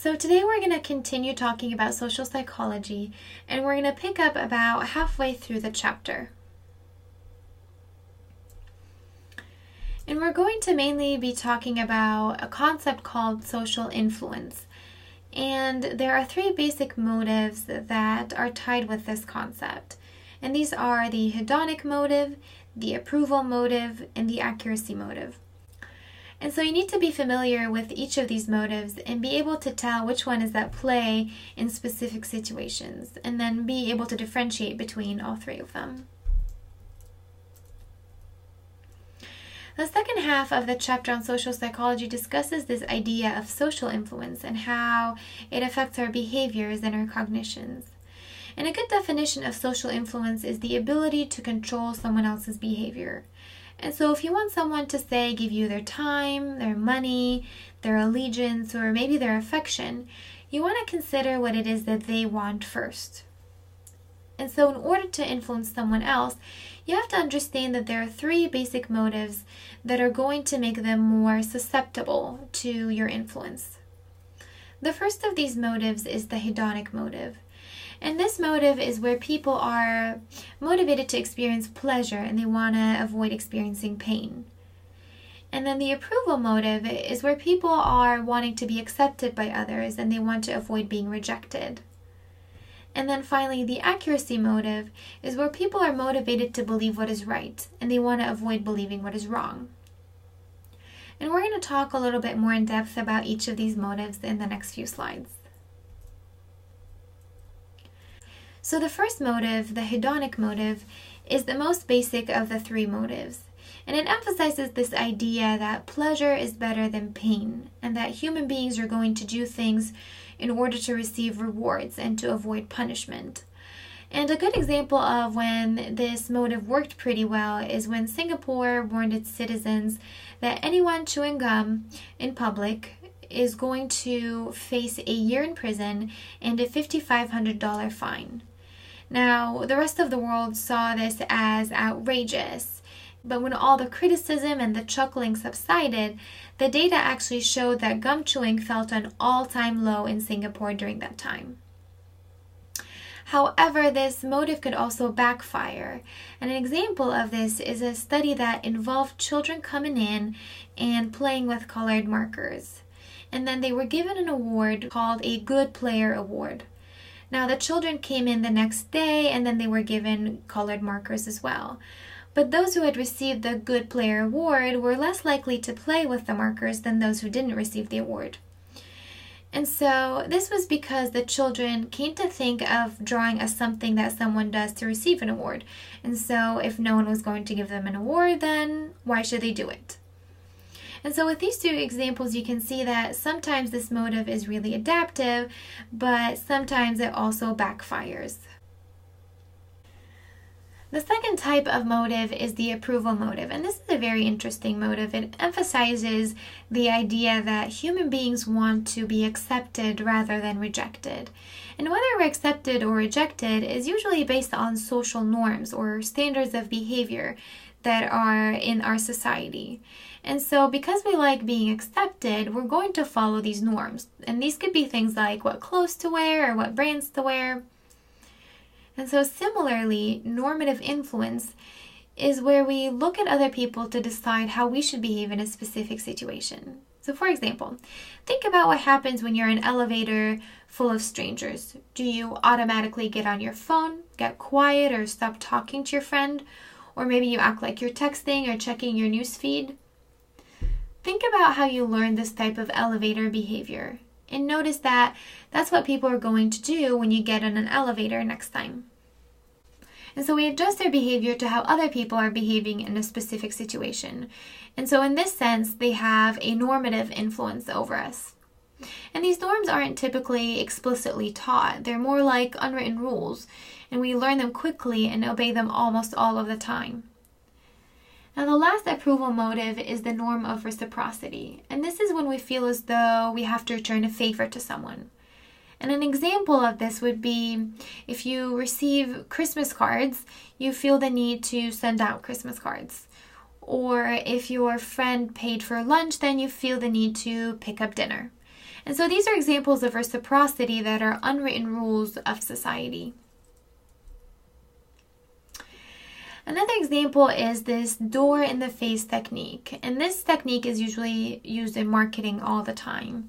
So today we're going to continue talking about social psychology, and we're going to pick up about halfway through the chapter. And we're going to mainly be talking about a concept called social influence. And there are three basic motives that are tied with this concept. And these are the hedonic motive, the approval motive, and the accuracy motive. And so you need to be familiar with each of these motives and be able to tell which one is at play in specific situations, and then be able to differentiate between all three of them. The second half of the chapter on social psychology discusses this idea of social influence and how it affects our behaviors and our cognitions. And a good definition of social influence is the ability to control someone else's behavior. And so if you want someone to, say, give you their time, their money, their allegiance, or maybe their affection, you want to consider what it is that they want first. And so in order to influence someone else, you have to understand that there are three basic motives that are going to make them more susceptible to your influence. The first of these motives is the hedonic motive. And this motive is where people are motivated to experience pleasure and they want to avoid experiencing pain. And then the approval motive is where people are wanting to be accepted by others and they want to avoid being rejected. And then finally, the accuracy motive is where people are motivated to believe what is right and they want to avoid believing what is wrong. And we're going to talk a little bit more in depth about each of these motives in the next few slides. So the first motive, the hedonic motive, is the most basic of the three motives. And it emphasizes this idea that pleasure is better than pain, and that human beings are going to do things in order to receive rewards and to avoid punishment. And a good example of when this motive worked pretty well is when Singapore warned its citizens that anyone chewing gum in public is going to face a year in prison and a $5,500 fine. Now, the rest of the world saw this as outrageous, but when all the criticism and the chuckling subsided, the data actually showed that gum chewing fell to an all-time low in Singapore during that time. However, this motive could also backfire, and an example of this is a study that involved children coming in and playing with colored markers, and then they were given an award called a Good Player Award. Now, the children came in the next day and then they were given colored markers as well. But those who had received the Good Player Award were less likely to play with the markers than those who didn't receive the award. And so this was because the children came to think of drawing as something that someone does to receive an award. And so if no one was going to give them an award, then why should they do it? And so with these two examples, you can see that sometimes this motive is really adaptive, but sometimes it also backfires. The second type of motive is the approval motive, and this is a very interesting motive. It emphasizes the idea that human beings want to be accepted rather than rejected. And whether we're accepted or rejected is usually based on social norms or standards of behavior that are in our society. And so because we like being accepted, we're going to follow these norms. And these could be things like what clothes to wear or what brands to wear. And so similarly, normative influence is where we look at other people to decide how we should behave in a specific situation. So for example, think about what happens when you're in an elevator full of strangers. Do you automatically get on your phone, get quiet, or stop talking to your friend? Or maybe you act like you're texting or checking your news feed? Think about how you learned this type of elevator behavior, and notice that that's what people are going to do when you get in an elevator next time. And so we adjust our behavior to how other people are behaving in a specific situation. And so in this sense, they have a normative influence over us. And these norms aren't typically explicitly taught. They're more like unwritten rules, and we learn them quickly and obey them almost all of the time. Now, the last approval motive is the norm of reciprocity, and this is when we feel as though we have to return a favor to someone. And an example of this would be if you receive Christmas cards, you feel the need to send out Christmas cards. Or if your friend paid for lunch, then you feel the need to pick up dinner. And so these are examples of reciprocity that are unwritten rules of society. Another example is this door in the face technique. And this technique is usually used in marketing all the time.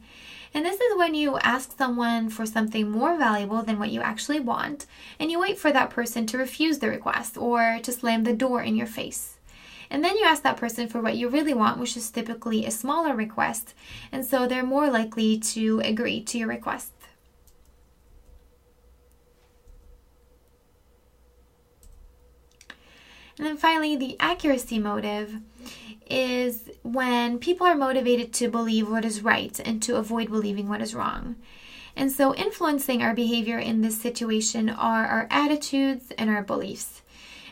And this is when you ask someone for something more valuable than what you actually want, and you wait for that person to refuse the request or to slam the door in your face. And then you ask that person for what you really want, which is typically a smaller request, and so they're more likely to agree to your request. And then finally, the accuracy motive is when people are motivated to believe what is right and to avoid believing what is wrong. And so influencing our behavior in this situation are our attitudes and our beliefs.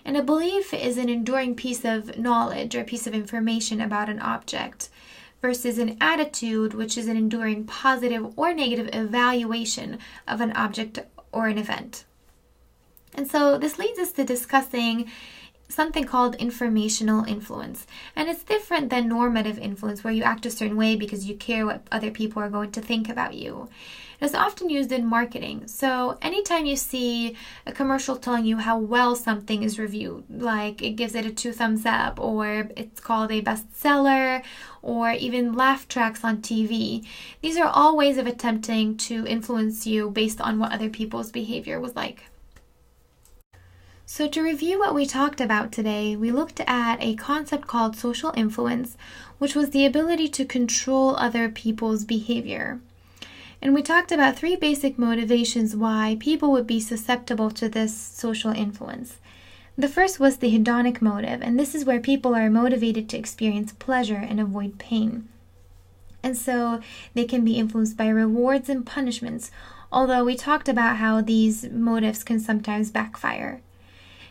And a belief is an enduring piece of knowledge or piece of information about an object, versus an attitude, which is an enduring positive or negative evaluation of an object or an event. And so this leads us to discussing something called informational influence. And it's different than normative influence, where you act a certain way because you care what other people are going to think about you. It's often used in marketing. So anytime you see a commercial telling you how well something is reviewed, like it gives it a 2 thumbs up, or it's called a bestseller, or even laugh tracks on TV, these are all ways of attempting to influence you based on what other people's behavior was like. So to review what we talked about today, we looked at a concept called social influence, which was the ability to control other people's behavior. And we talked about 3 basic motivations why people would be susceptible to this social influence. The first was the hedonic motive, and this is where people are motivated to experience pleasure and avoid pain. And so they can be influenced by rewards and punishments, although we talked about how these motives can sometimes backfire.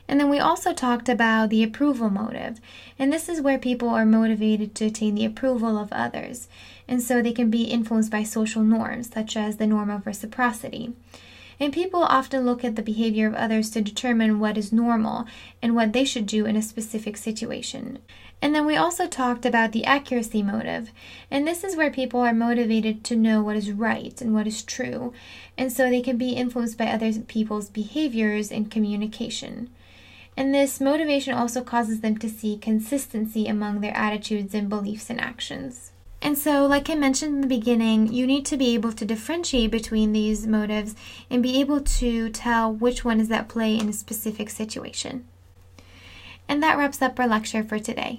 And then we also talked about the approval motive, and this is where people are motivated to attain the approval of others, and so they can be influenced by social norms, such as the norm of reciprocity. And people often look at the behavior of others to determine what is normal and what they should do in a specific situation. And then we also talked about the accuracy motive, and this is where people are motivated to know what is right and what is true, and so they can be influenced by other people's behaviors and communication. And this motivation also causes them to see consistency among their attitudes and beliefs and actions. And so, like I mentioned in the beginning, you need to be able to differentiate between these motives and be able to tell which one is at play in a specific situation. And that wraps up our lecture for today.